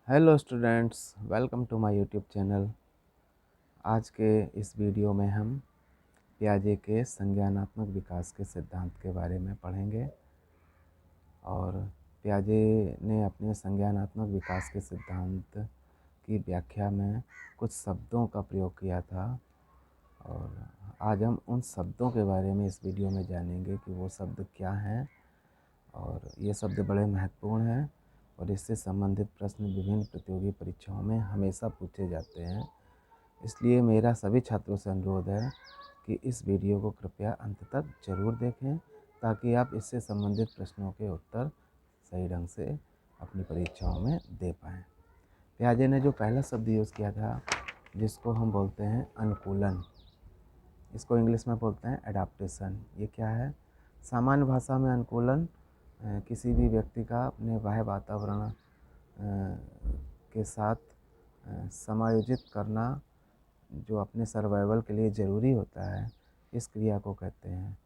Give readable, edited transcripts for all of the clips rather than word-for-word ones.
Hello students, welcome to my YouTube channel. आज के इस वीडियो में हम पियाजे के संज्ञानात्मक विकास के सिद्धांत के बारे में पढ़ेंगे। और पियाजे ने अपने संज्ञानात्मक विकास के सिद्धांत की व्याख्या में कुछ शब्दों का प्रयोग किया था, और आज हम उन शब्दों के बारे में इस वीडियो में जानेंगे कि वो शब्द क्या हैं। और ये शब्द बड़े महत्वपूर्ण हैं और इससे संबंधित प्रश्न विभिन्न प्रतियोगी परीक्षाओं में हमेशा पूछे जाते हैं। इसलिए मेरा सभी छात्रों से अनुरोध है कि इस वीडियो को कृपया अंत तक ज़रूर देखें, ताकि आप इससे संबंधित प्रश्नों के उत्तर सही ढंग से अपनी परीक्षाओं में दे पाएँ। पियाजे ने जो पहला शब्द यूज़ किया था, जिसको हम बोलते हैं अनुकूलन, इसको इंग्लिश में बोलते हैं एडाप्टेशन। ये क्या है? सामान्य भाषा में अनुकूलन किसी भी व्यक्ति का अपने बाह्य वातावरण के साथ समायोजित करना, जो अपने सर्वाइवल के लिए ज़रूरी होता है, इस क्रिया को कहते हैं।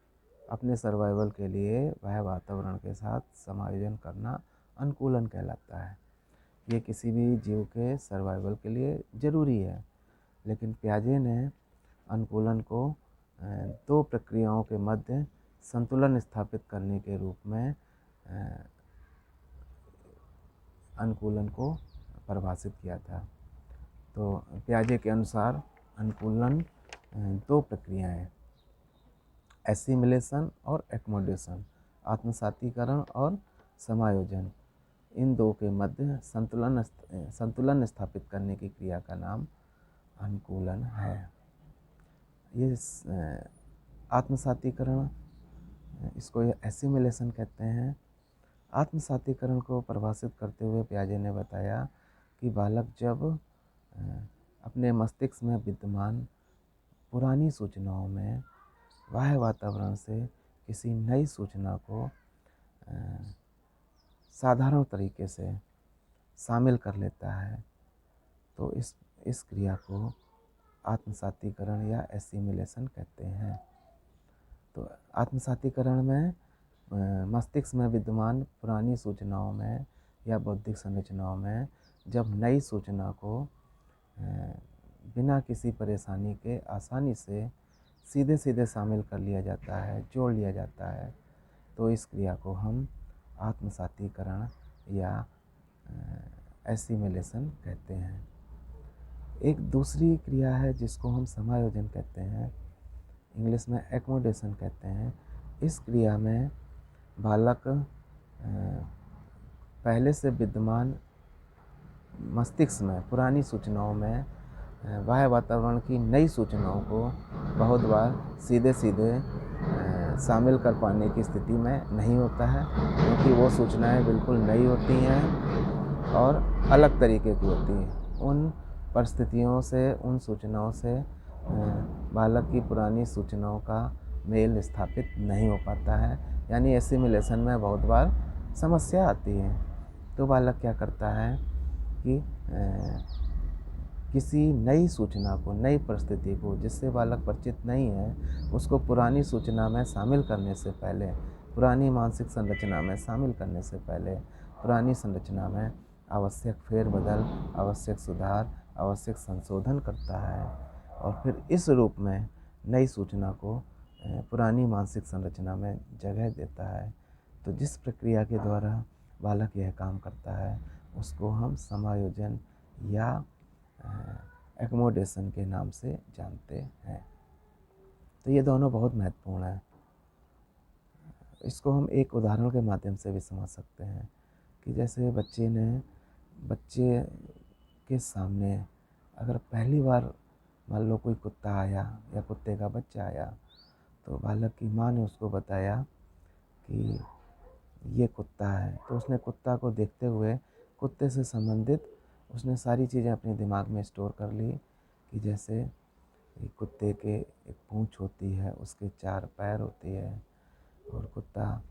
अपने सर्वाइवल के लिए बाह्य वातावरण के साथ समायोजन करना अनुकूलन कहलाता है। ये किसी भी जीव के सर्वाइवल के लिए ज़रूरी है। लेकिन पियाजे ने अनुकूलन को दो प्रक्रियाओं के मध्य संतुलन स्थापित करने के रूप में अनुकूलन को परिभाषित किया था। तो पियाजे के अनुसार अनुकूलन दो प्रक्रियाएं, एसिमिलेशन और एक्मोडेशन, आत्मसातीकरण और समायोजन, इन दो के मध्य संतुलन स्थापित करने की क्रिया का नाम अनुकूलन है। ये आत्मसातीकरण, इसको एसिमिलेशन कहते हैं। आत्मसातीकरण को परिभाषित करते हुए पियाजे ने बताया कि बालक जब अपने मस्तिष्क में विद्यमान पुरानी सूचनाओं में बाह्य वातावरण से किसी नई सूचना को साधारण तरीके से शामिल कर लेता है, तो इस क्रिया को आत्मसातीकरण या एसिमिलेशन कहते हैं। तो आत्मसातीकरण में मस्तिष्क में विद्यमान पुरानी सूचनाओं में या बौद्धिक संरचनाओं में जब नई सूचना को बिना किसी परेशानी के आसानी से सीधे सीधे शामिल कर लिया जाता है, जोड़ लिया जाता है, तो इस क्रिया को हम आत्मसातीकरण या एसिमिलेशन कहते हैं। एक दूसरी क्रिया है जिसको हम समायोजन कहते हैं, इंग्लिश में एक्मोडेशन कहते हैं। इस क्रिया में बालक पहले से विद्यमान मस्तिष्क में पुरानी सूचनाओं में बाह्य वातावरण की नई सूचनाओं को बहुत बार सीधे सीधे शामिल कर पाने की स्थिति में नहीं होता है, क्योंकि वो सूचनाएं बिल्कुल नई होती हैं और अलग तरीके की होती हैं। उन परिस्थितियों से, उन सूचनाओं से बालक की पुरानी सूचनाओं का मेल स्थापित नहीं हो पाता है, यानी एसिमिलेशन में बहुत बार समस्या आती है। तो बालक क्या करता है कि किसी नई सूचना को, नई परिस्थिति को, जिससे बालक परिचित नहीं है, उसको पुरानी सूचना में शामिल करने से पहले, पुरानी मानसिक संरचना में शामिल करने से पहले, पुरानी संरचना में आवश्यक फेरबदल, आवश्यक सुधार, आवश्यक संशोधन करता है और फिर इस रूप में नई सूचना को पुरानी मानसिक संरचना में जगह देता है। तो जिस प्रक्रिया के द्वारा बालक यह काम करता है, उसको हम समायोजन या एक्मोडेशन के नाम से जानते हैं। तो ये दोनों बहुत महत्वपूर्ण हैं। इसको हम एक उदाहरण के माध्यम से भी समझ सकते हैं कि जैसे बच्चे के सामने अगर पहली बार मान लो कोई कुत्ता आया या कुत्ते का बच्चा आया, तो बालक की माँ ने उसको बताया कि ये कुत्ता है, तो उसने कुत्ता को देखते हुए कुत्ते से संबंधित उसने सारी चीज़ें अपने दिमाग में स्टोर कर ली, कि जैसे कुत्ते के एक पूँछ होती है, उसके 4 पैर होती है और कुत्ता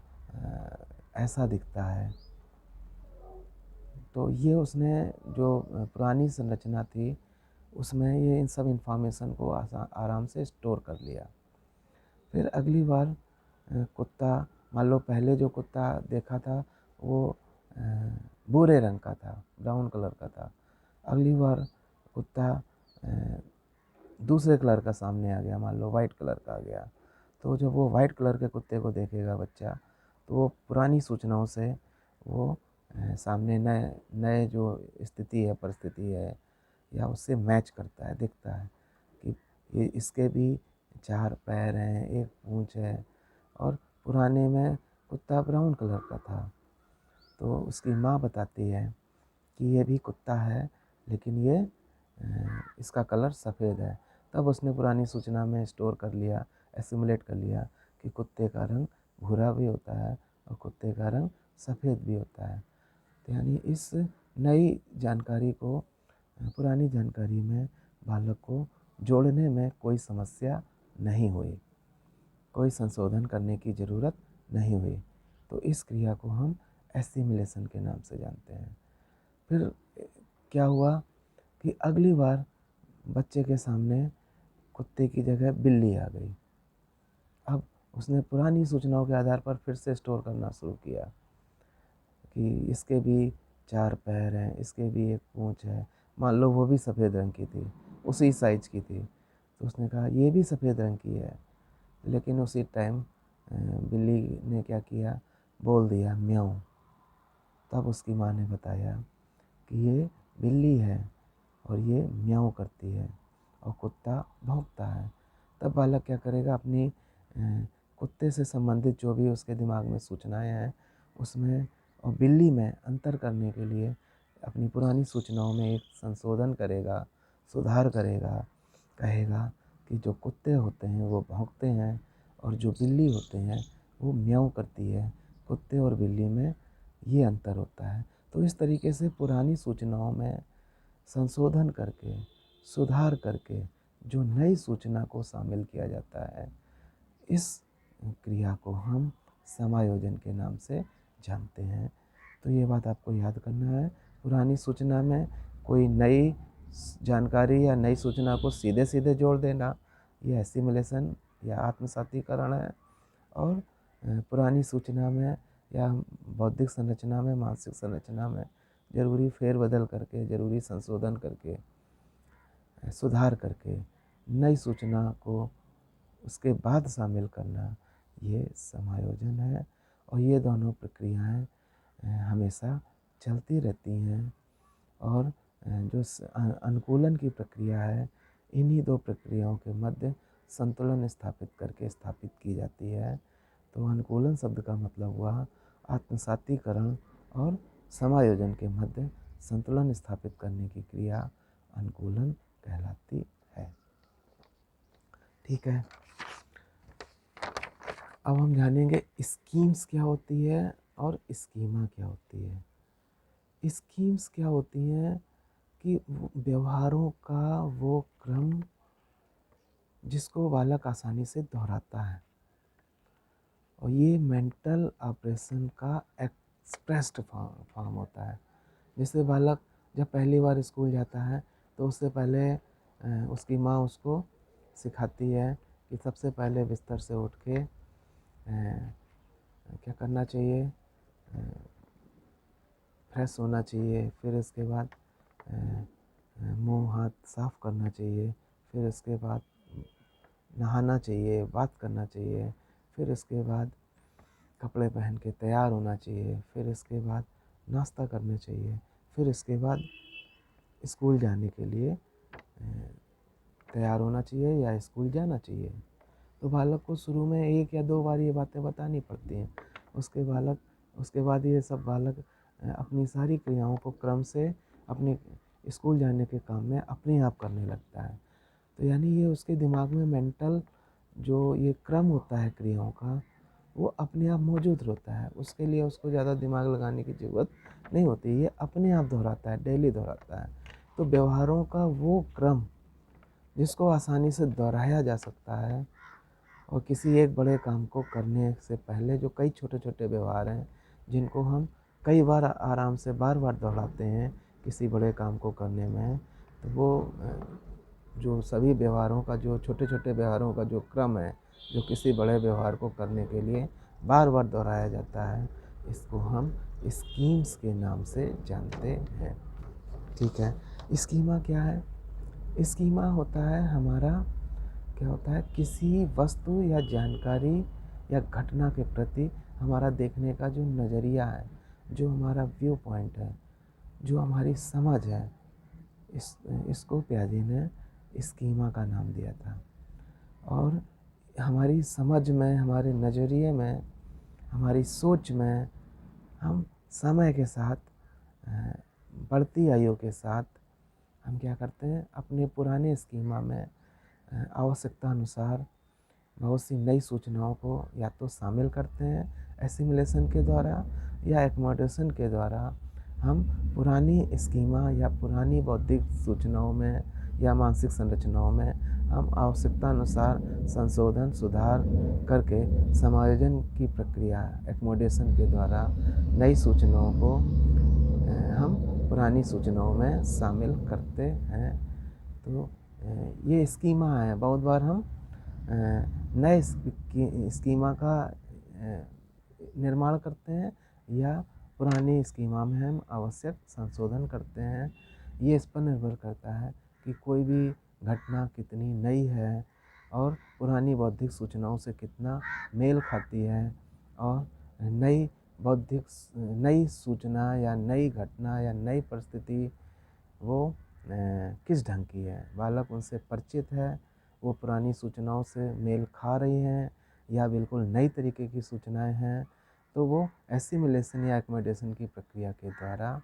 ऐसा दिखता है। तो ये उसने जो पुरानी संरचना थी, उसमें ये इन सब इन्फॉर्मेशन को आराम से स्टोर कर लिया। फिर अगली बार कुत्ता, मान लो पहले जो कुत्ता देखा था वो भूरे रंग का था, ब्राउन कलर का था। अगली बार कुत्ता दूसरे कलर का सामने आ गया, मान लो वाइट कलर का आ गया, तो जब वो वाइट कलर के कुत्ते को देखेगा बच्चा, तो वो पुरानी सूचनाओं से वो सामने नए नए जो स्थिति है, परिस्थिति है, या उससे मैच करता है, दिखता है कि ये इसके भी 4 पैर हैं, 1 पूँछ है, और पुराने में कुत्ता ब्राउन कलर का था। तो उसकी माँ बताती है कि ये भी कुत्ता है, लेकिन ये इसका कलर सफ़ेद है। तब उसने पुरानी सूचना में स्टोर कर लिया, एसिमुलेट कर लिया कि कुत्ते का रंग भूरा भी होता है और कुत्ते का रंग सफ़ेद भी होता है। तो यानी इस नई जानकारी को पुरानी जानकारी में बालक को जोड़ने में कोई समस्या नहीं हुई, कोई संशोधन करने की ज़रूरत नहीं हुई। तो इस क्रिया को हम एसिमिलेशन के नाम से जानते हैं। फिर क्या हुआ कि अगली बार बच्चे के सामने कुत्ते की जगह बिल्ली आ गई। अब उसने पुरानी सूचनाओं के आधार पर फिर से स्टोर करना शुरू किया कि इसके भी 4 पैर हैं, इसके भी 1 पूँछ है। मान लो वो भी सफ़ेद रंग की थी, उसी साइज की थी, तो उसने कहा ये भी सफ़ेद रंग की है। लेकिन उसी टाइम बिल्ली ने क्या किया, बोल दिया म्याऊं। तब उसकी माँ ने बताया कि ये बिल्ली है और ये म्याऊं करती है और कुत्ता भौंकता है। तब बालक क्या करेगा, अपनी कुत्ते से संबंधित जो भी उसके दिमाग में सूचनाएं हैं उसमें और बिल्ली में अंतर करने के लिए अपनी पुरानी सूचनाओं में एक संशोधन करेगा, सुधार करेगा। कहेगा कि जो कुत्ते होते हैं वो भौंकते हैं और जो बिल्ली होते हैं वो म्याऊं करती है। कुत्ते और बिल्ली में ये अंतर होता है। तो इस तरीके से पुरानी सूचनाओं में संशोधन करके, सुधार करके जो नई सूचना को शामिल किया जाता है, इस क्रिया को हम समायोजन के नाम से जानते हैं। तो ये बात आपको याद करना है, पुरानी सूचना में कोई नई जानकारी या नई सूचना को सीधे सीधे जोड़ देना, ये एसिमिलेशन या आत्मसातीकरण है। और पुरानी सूचना में या बौद्धिक संरचना में, मानसिक संरचना में ज़रूरी फेरबदल करके, ज़रूरी संशोधन करके, सुधार करके नई सूचना को उसके बाद शामिल करना, ये समायोजन है। और ये दोनों प्रक्रियाएं हमेशा चलती रहती हैं। और जो अनुकूलन की प्रक्रिया है, इन्हीं 2 प्रक्रियाओं के मध्य संतुलन स्थापित करके स्थापित की जाती है। तो अनुकूलन शब्द का मतलब हुआ आत्मसातीकरण और समायोजन के मध्य संतुलन स्थापित करने की क्रिया अनुकूलन कहलाती है। ठीक है, अब हम जानेंगे स्कीम्स क्या होती है और स्कीमा क्या होती है। स्कीम्स क्या होती हैं कि व्यवहारों का वो क्रम जिसको बालक आसानी से दोहराता है, और ये मेंटल ऑपरेशन का एक्सप्रेस्ड फॉर्म होता है। जैसे बालक जब पहली बार स्कूल जाता है तो उससे पहले उसकी माँ उसको सिखाती है कि सबसे पहले बिस्तर से उठ के क्या करना चाहिए, फ्रेश होना चाहिए, फिर इसके बाद मुंह हाथ साफ़ करना चाहिए, फिर इसके बाद नहाना चाहिए, बात करना चाहिए, फिर इसके बाद कपड़े पहन के तैयार होना चाहिए, फिर इसके बाद नाश्ता करना चाहिए, फिर इसके बाद स्कूल जाने के लिए तैयार होना चाहिए या स्कूल जाना चाहिए। तो बालक को शुरू में 1 या 2 बार ये बातें बतानी पड़ती हैं। उसके बाद ये सब बालक अपनी सारी क्रियाओं को क्रम से अपने स्कूल जाने के काम में अपने आप करने लगता है। तो यानी ये उसके दिमाग में मेंटल जो ये क्रम होता है क्रियाओं का, वो अपने आप मौजूद रहता है। उसके लिए उसको ज़्यादा दिमाग लगाने की ज़रूरत नहीं होती, ये अपने आप दोहराता है, डेली दोहराता है। तो व्यवहारों का वो क्रम जिसको आसानी से दोहराया जा सकता है, और किसी एक बड़े काम को करने से पहले जो कई छोटे छोटे व्यवहार हैं जिनको हम कई बार आराम से बार बार दोहराते हैं किसी बड़े काम को करने में, तो वो जो सभी व्यवहारों का जो छोटे छोटे व्यवहारों का जो क्रम है, जो किसी बड़े व्यवहार को करने के लिए बार बार दोहराया जाता है, इसको हम स्कीम्स के नाम से जानते हैं। ठीक है, स्कीमा क्या है? स्कीमा होता है हमारा, क्या होता है, किसी वस्तु या जानकारी या घटना के प्रति हमारा देखने का जो नज़रिया है, जो हमारा व्यू पॉइंट है, जो हमारी समझ है, इसको पियाजे ने स्कीमा का नाम दिया था। और हमारी समझ में, हमारे नज़रिए में, हमारी सोच में हम समय के साथ, बढ़ती आयु के साथ हम क्या करते हैं, अपने पुराने स्कीमा में आवश्यकता अनुसार बहुत सी नई सूचनाओं को या तो शामिल करते हैं एसिमिलेशन के द्वारा या एक्मोडेशन के द्वारा। हम पुरानी स्कीमा या पुरानी बौद्धिक सूचनाओं में या मानसिक संरचनाओं में हम आवश्यकता अनुसार संशोधन सुधार करके समायोजन की प्रक्रिया एक्मोडेशन के द्वारा नई सूचनाओं को हम पुरानी सूचनाओं में शामिल करते हैं। तो ये स्कीमा है। बहुत बार हम नए स्कीमा का निर्माण करते हैं या पुरानी स्कीमा में हम आवश्यक संशोधन करते हैं। ये इस पर निर्भर करता है कि कोई भी घटना कितनी नई है और पुरानी बौद्धिक सूचनाओं से कितना मेल खाती है, और नई सूचना या नई घटना या नई परिस्थिति वो किस ढंग की है, बालक उनसे परिचित है, वो पुरानी सूचनाओं से मेल खा रही हैं या बिल्कुल नई तरीके की सूचनाएं हैं। तो वो एसिमिलेशन या एक्मोडेशन की प्रक्रिया के द्वारा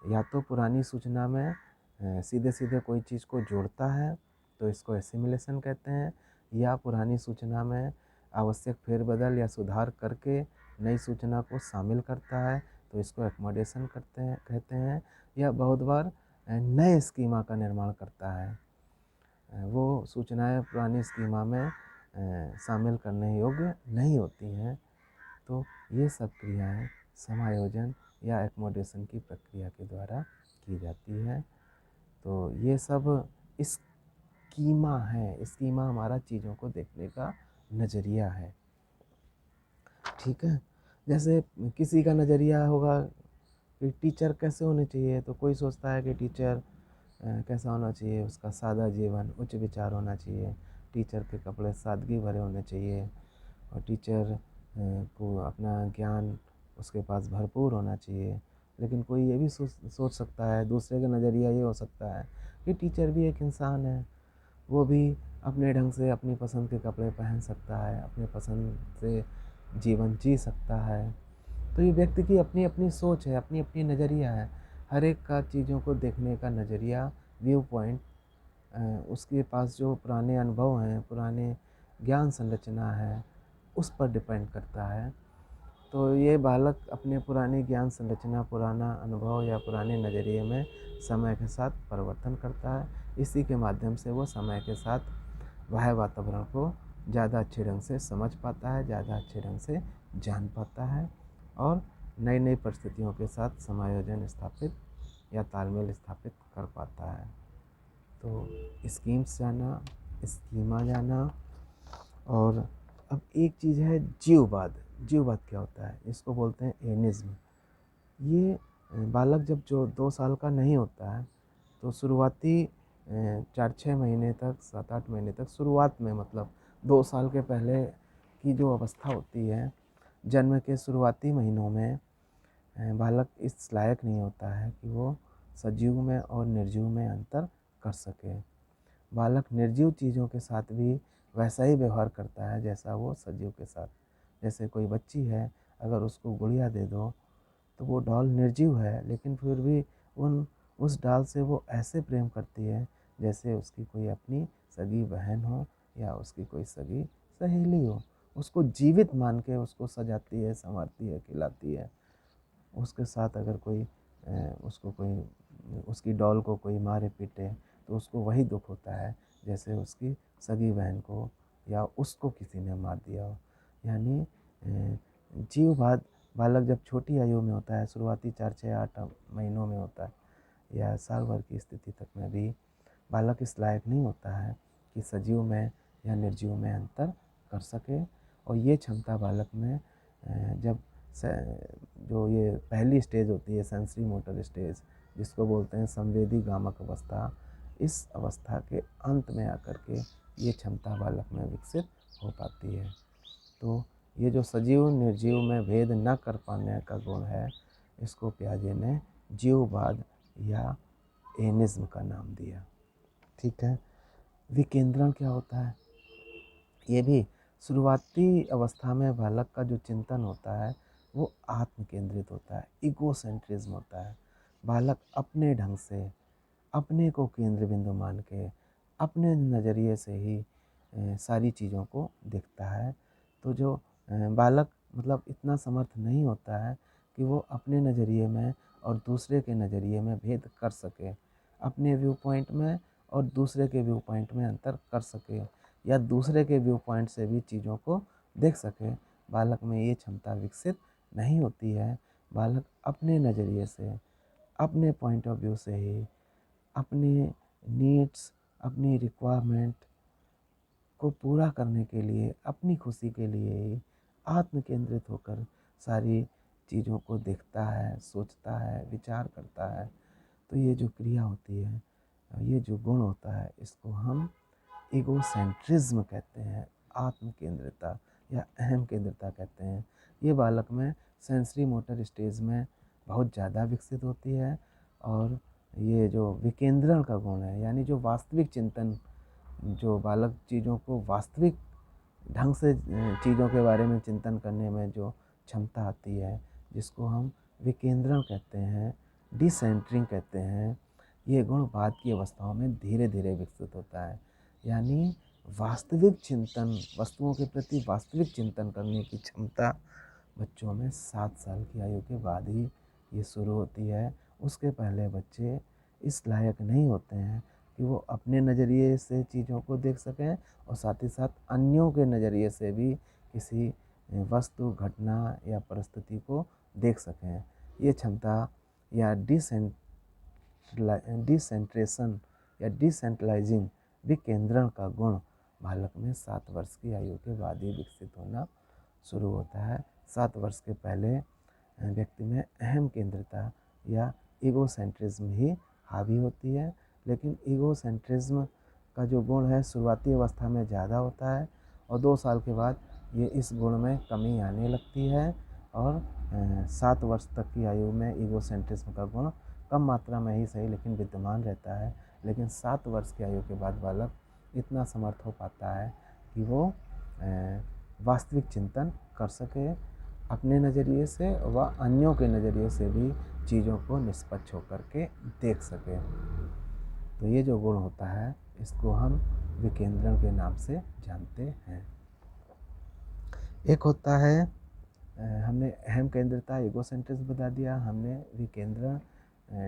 या तो पुरानी सूचना में सीधे सीधे कोई चीज़ को जोड़ता है तो इसको एसिमिलेशन कहते हैं, या पुरानी सूचना में आवश्यक फेरबदल या सुधार करके नई सूचना को शामिल करता है तो इसको एक्मोडेशन कहते हैं, या बहुत बार नए स्कीमा का निर्माण करता है। वो सूचनाएं पुरानी स्कीमा में शामिल करने योग्य नहीं होती हैं। तो ये सब क्रियाएं समायोजन या एक्मोडेशन की प्रक्रिया के द्वारा की जाती है। तो ये सब स्कीमा है। स्कीमा हमारा चीज़ों को देखने का नज़रिया है। ठीक है, जैसे किसी का नज़रिया होगा कि टीचर कैसे होने चाहिए, तो कोई सोचता है कि टीचर कैसा होना चाहिए, उसका सादा जीवन, उच्च विचार होना चाहिए, टीचर के कपड़े सादगी भरे होने चाहिए, और टीचर को अपना ज्ञान उसके पास भरपूर होना चाहिए। लेकिन कोई ये भी सोच सकता है, दूसरे का नज़रिया ये हो सकता है कि टीचर भी एक इंसान है, वो भी अपने ढंग से अपनी पसंद के कपड़े पहन सकता है, अपने पसंद से जीवन जी सकता है। तो ये व्यक्ति की अपनी अपनी सोच है, अपनी अपनी नज़रिया है। हर एक का चीज़ों को देखने का नज़रिया, व्यू पॉइंट, उसके पास जो पुराने अनुभव हैं, पुराने ज्ञान संरचना है, उस पर डिपेंड करता है। तो ये बालक अपने पुरानी ज्ञान संरचना, पुराना अनुभव या पुराने नज़रिए में समय के साथ परिवर्तन करता है। इसी के माध्यम से वो समय के साथ वह वातावरण को ज़्यादा अच्छे ढंग से समझ पाता है, ज़्यादा अच्छे ढंग से जान पाता है, और नई नई परिस्थितियों के साथ समायोजन स्थापित या तालमेल स्थापित कर पाता है। तो स्कीम्स जाना, स्कीमा जाना। और अब एक चीज़ है जीववाद। जीववाद क्या होता है? इसको बोलते हैं एनिज्म। ये बालक जब जो 2 साल का नहीं होता है तो शुरुआती 4-6 महीने तक, 7-8 महीने तक, शुरुआत में मतलब 2 साल के पहले की जो अवस्था होती है, जन्म के शुरुआती महीनों में बालक इस लायक नहीं होता है कि वो सजीव में और निर्जीव में अंतर कर सके। बालक निर्जीव चीज़ों के साथ भी वैसा ही व्यवहार करता है जैसा वो सजीव के साथ। जैसे कोई बच्ची है, अगर उसको गुड़िया दे दो तो वो डॉल निर्जीव है, लेकिन फिर भी उस डॉल से वो ऐसे प्रेम करती है जैसे उसकी कोई अपनी सगी बहन हो या उसकी कोई सगी सहेली हो। उसको जीवित मान के उसको सजाती है, संवारती है, खिलाती है। उसके साथ अगर कोई उसको कोई उसकी डॉल को कोई मारे पीटे तो उसको वही दुख होता है जैसे उसकी सगी बहन को या उसको किसी ने मार दिया हो। यानी जीववाद बालक जब छोटी आयु में होता है, शुरुआती 4-6-8 महीनों में होता है या साल भर की स्थिति तक में भी बालक इस लायक नहीं होता है कि सजीव में या निर्जीव में अंतर कर सके। और ये क्षमता बालक में जब जो ये पहली स्टेज होती है सेंसरी मोटर स्टेज, जिसको बोलते हैं संवेदी गामक अवस्था, इस अवस्था के अंत में आकर के ये क्षमता बालक में विकसित हो पाती है। तो ये जो सजीव निर्जीव में भेद न कर पाने का गुण है, इसको पियाजे ने जीववाद या एनिज्म का नाम दिया। ठीक है। विकेंद्रण क्या होता है? ये भी शुरुआती अवस्था में बालक का जो चिंतन होता है वो आत्म केंद्रित होता है, इगोसेंट्रिज्म होता है। बालक अपने ढंग से, अपने को केंद्र बिंदु मान के, अपने नज़रिए से ही सारी चीज़ों को देखता है। तो जो बालक मतलब इतना समर्थ नहीं होता है कि वो अपने नज़रिए में और दूसरे के नज़रिए में भेद कर सके, अपने व्यू पॉइंट में और दूसरे के व्यू पॉइंट में अंतर कर सके, या दूसरे के व्यू पॉइंट से भी चीज़ों को देख सके। बालक में ये क्षमता विकसित नहीं होती है। बालक अपने नज़रिए से, अपने पॉइंट ऑफ व्यू से ही, अपने नीड्स, अपनी रिक्वायरमेंट को पूरा करने के लिए, अपनी खुशी के लिए ही आत्म केंद्रित होकर सारी चीज़ों को देखता है, सोचता है, विचार करता है। तो ये जो क्रिया होती है, ये जो गुण होता है, इसको हम ईगोसेंट्रिज्म कहते हैं, आत्म केंद्रिता या अहम केंद्रिता कहते हैं। ये बालक में सेंसरी मोटर स्टेज में बहुत ज़्यादा विकसित होती है। और ये जो विकेंद्रण का गुण है, यानी जो वास्तविक चिंतन, जो बालक चीज़ों को वास्तविक ढंग से चीज़ों के बारे में चिंतन करने में जो क्षमता आती है, जिसको हम विकेंद्रण कहते हैं, डिसेंटरिंग कहते हैं, ये गुण बाद की अवस्थाओं में धीरे धीरे विकसित होता है। यानी वास्तविक चिंतन, वस्तुओं के प्रति वास्तविक चिंतन करने की क्षमता बच्चों में 7 साल की आयु के बाद ही ये शुरू होती है। उसके पहले बच्चे इस लायक नहीं होते हैं कि वो अपने नज़रिए से चीज़ों को देख सकें और साथ ही साथ अन्यों के नज़रिए से भी किसी वस्तु, घटना या परिस्थिति को देख सकें। ये क्षमता या डिसेंट्रेशन या डिसेंट्रलाइजिंग विकेंद्रण का गुण बालक में 7 वर्ष की आयु के बाद ही विकसित होना शुरू होता है। 7 वर्ष के पहले व्यक्ति में अहम केंद्रिता या ईगोसेंट्रिज्म ही हावी होती है। लेकिन ईगोसेंट्रिज्म का जो गुण है शुरुआती अवस्था में ज़्यादा होता है और 2 साल के बाद ये इस गुण में कमी आने लगती है। और 7 वर्ष तक की आयु में ईगोसेंट्रिज्म का गुण कम मात्रा में ही सही लेकिन विद्यमान रहता है। लेकिन 7 वर्ष की आयु के बाद बालक इतना समर्थ हो पाता है कि वो वास्तविक चिंतन कर सके, अपने नज़रिए से व अन्यों के नज़रिए से भी चीज़ों को निष्पक्ष होकर के देख सके। तो ये जो गुण होता है, इसको हम विकेंद्रण के नाम से जानते हैं। एक होता है, हमने अहम केंद्रिता ईगोसेंट्रिज्म बता दिया, हमने विकेंद्रण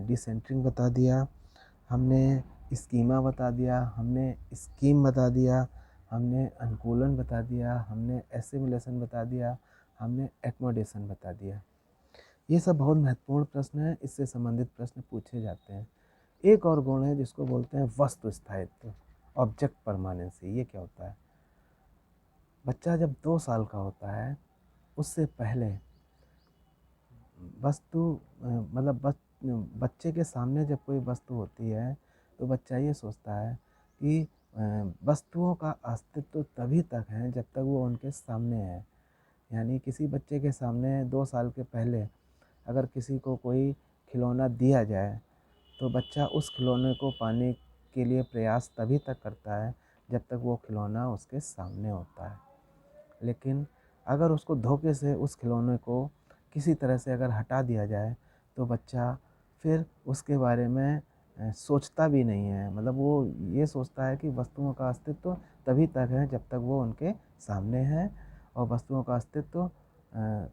डिसेंट्रिंग बता दिया, हमने स्कीमा बता दिया, हमने स्कीम बता दिया, हमने अनुकूलन बता दिया, हमने एसिमिलेशन बता दिया, हमने एक्मोडेशन बता दिया। ये सब बहुत महत्वपूर्ण प्रश्न हैं, इससे संबंधित प्रश्न पूछे जाते हैं। एक और गुण है जिसको बोलते हैं वस्तु स्थायित्व, ऑब्जेक्ट परमानेंसी। ये क्या होता है? बच्चा जब 2 साल का होता है, उससे पहले वस्तु मतलब बच्चे के सामने जब कोई वस्तु होती है तो बच्चा ये सोचता है कि वस्तुओं का अस्तित्व तभी तक है जब तक वो उनके सामने है। यानी किसी बच्चे के सामने 2 साल के पहले अगर किसी को कोई खिलौना दिया जाए तो बच्चा उस खिलौने को पाने के लिए प्रयास तभी तक करता है जब तक वो खिलौना उसके सामने होता है। लेकिन अगर उसको धोखे से उस खिलौने को किसी तरह से अगर हटा दिया जाए तो बच्चा फिर उसके बारे में सोचता भी नहीं है। मतलब वो ये सोचता है कि वस्तुओं का अस्तित्व तभी तक है जब तक वो उनके सामने है, और वस्तुओं का अस्तित्व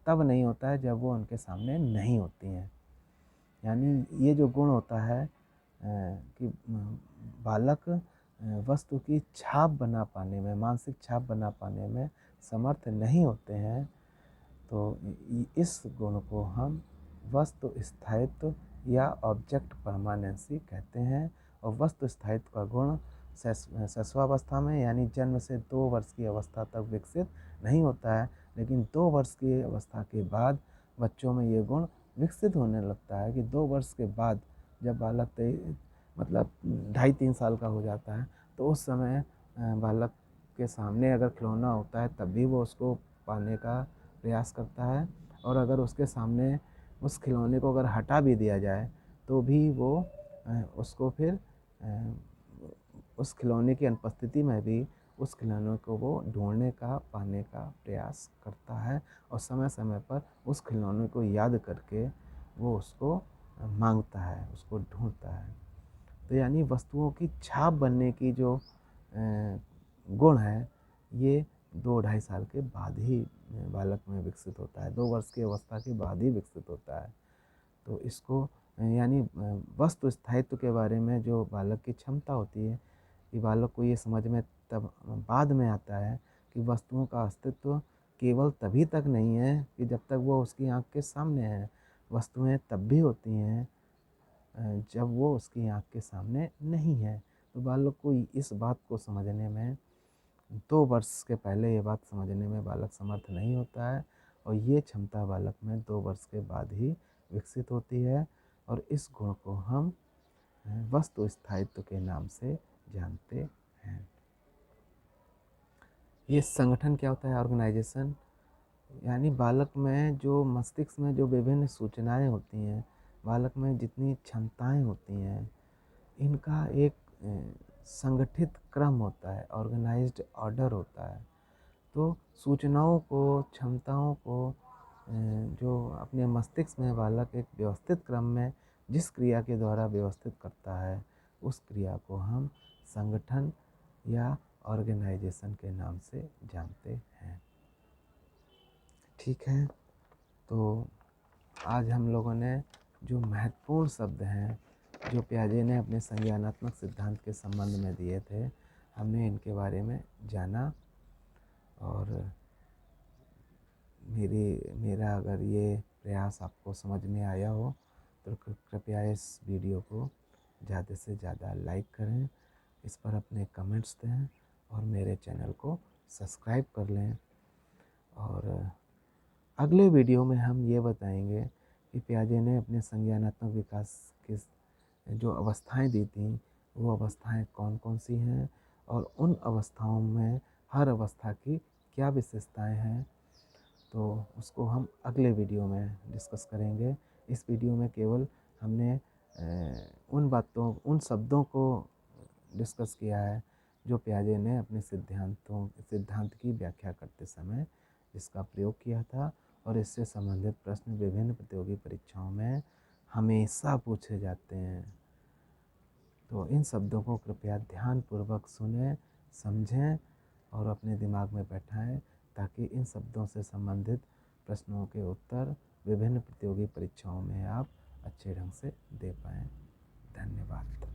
तब नहीं होता है जब वो उनके सामने नहीं होती हैं। यानी ये जो गुण होता है कि बालक वस्तु की छाप बना पाने में, मानसिक छाप बना पाने में समर्थ नहीं होते हैं, तो इस गुण को हम वस्तु स्थायित्व या ऑब्जेक्ट परमानेंसी कहते हैं। और वस्तु स्थायित्व का गुण शिशुआवस्था में यानी जन्म से 2 वर्ष की अवस्था तक विकसित नहीं होता है, लेकिन 2 वर्ष की अवस्था के बाद बच्चों में ये गुण विकसित होने लगता है कि 2 वर्ष के बाद जब बालक मतलब 2.5-3 साल का हो जाता है, तो उस समय बालक के सामने अगर खिलौना होता है तब भी वो उसको पाने का प्रयास करता है, और अगर उसके सामने उस खिलौने को अगर हटा भी दिया जाए तो भी वो उसको फिर उस खिलौने की अनुपस्थिति में भी उस खिलौने को वो ढूँढने का, पाने का प्रयास करता है, और समय-समय पर उस खिलौने को याद करके वो उसको माँगता है, उसको ढूँढता है। तो यानी वस्तुओं की छाप बनने की जो गुण है, ये 2 ढाई साल के बाद ही बालक में विकसित होता है, 2 वर्ष की अवस्था के बाद ही विकसित होता है। तो इसको यानी वस्तु स्थायित्व के बारे में जो बालक की क्षमता होती है, कि बालक को ये समझ में तब बाद में आता है कि वस्तुओं का अस्तित्व केवल तभी तक नहीं है कि जब तक वो उसकी आँख के सामने है। वस्तुएँ तब भी होती हैं जब वो उसकी आँख के सामने नहीं है। तो बालक को इस बात को समझने में 2 वर्ष के पहले ये बात समझने में बालक समर्थ नहीं होता है, और ये क्षमता बालक में 2 वर्ष के बाद ही विकसित होती है, और इस गुण को हम वस्तु स्थायित्व के नाम से जानते हैं। ये संगठन क्या होता है? ऑर्गेनाइजेशन, यानी बालक में जो मस्तिष्क में जो विभिन्न सूचनाएँ होती हैं, बालक में जितनी क्षमताएँ होती हैं, इनका एक संगठित क्रम होता है, ऑर्गेनाइज्ड ऑर्डर होता है। तो सूचनाओं को, क्षमताओं को जो अपने मस्तिष्क में बालक एक व्यवस्थित क्रम में जिस क्रिया के द्वारा व्यवस्थित करता है, उस क्रिया को हम संगठन या ऑर्गेनाइजेशन के नाम से जानते हैं। ठीक है, तो आज हम लोगों ने जो महत्वपूर्ण शब्द हैं, जो पियाजे ने अपने संज्ञानात्मक सिद्धांत के संबंध में दिए थे, हमने इनके बारे में जाना। और मेरा अगर ये प्रयास आपको समझ में आया हो तो कृपया इस वीडियो को ज़्यादा से ज़्यादा लाइक करें, इस पर अपने कमेंट्स दें, और मेरे चैनल को सब्सक्राइब कर लें। और अगले वीडियो में हम ये बताएंगे कि पियाजे ने अपने संज्ञानात्मक विकास की जो अवस्थाएं दी थीं, वो अवस्थाएं कौन कौन सी हैं, और उन अवस्थाओं में हर अवस्था की क्या विशेषताएं हैं, तो उसको हम अगले वीडियो में डिस्कस करेंगे। इस वीडियो में केवल हमने उन शब्दों को डिस्कस किया है जो पियाजे ने अपने सिद्धांत की व्याख्या करते समय इसका प्रयोग किया था, और इससे संबंधित प्रश्न विभिन्न प्रतियोगी परीक्षाओं में हमेशा पूछे जाते हैं। तो इन शब्दों को कृपया ध्यानपूर्वक सुनें, समझें और अपने दिमाग में बैठाएं, ताकि इन शब्दों से संबंधित प्रश्नों के उत्तर विभिन्न प्रतियोगी परीक्षाओं में आप अच्छे ढंग से दे पाएँ। धन्यवाद।